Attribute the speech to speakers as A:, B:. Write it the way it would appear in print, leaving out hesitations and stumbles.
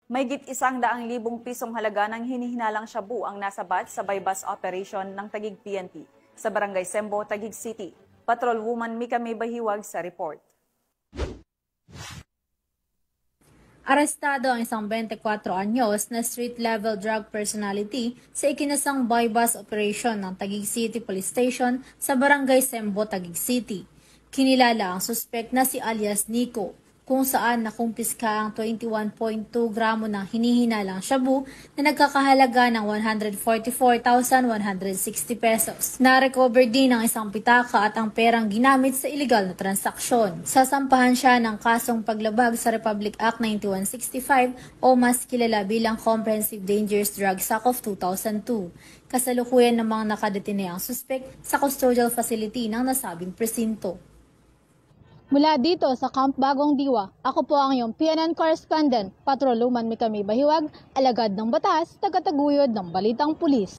A: Mahigit 100,000 pisong halaga ng hinihinalang shabu ang nasabat sa bypass operation ng Taguig PNP sa Barangay Sembo, Taguig City. Patrolwoman Mika May Bahiwag sa report.
B: Arestado ang isang 24 anyos na street-level drug personality sa ikinasang bypass operation ng Taguig City Police Station sa Barangay Sembo, Taguig City. Kinilala ang suspect na si alias Nico, kung saan nakumpiska ang 21.2 gramo ng hinihinalang shabu na nagkakahalaga ng 144,160 pesos. Na-recover din ang isang pitaka at ang perang ginamit sa iligal na transaksyon. Sasampahan siya ng kasong paglabag sa Republic Act 9165 o mas kilala bilang Comprehensive Dangerous Drugs Act of 2002. Kasalukuyan namang nakadetine ang suspect sa custodial facility ng nasabing presinto.
C: Mula dito sa Camp Bagong Diwa, ako po ang iyong PNN correspondent, Patrolwoman Mika May Bahiwag, alagad ng batas, tagataguyod ng Balitang Pulis.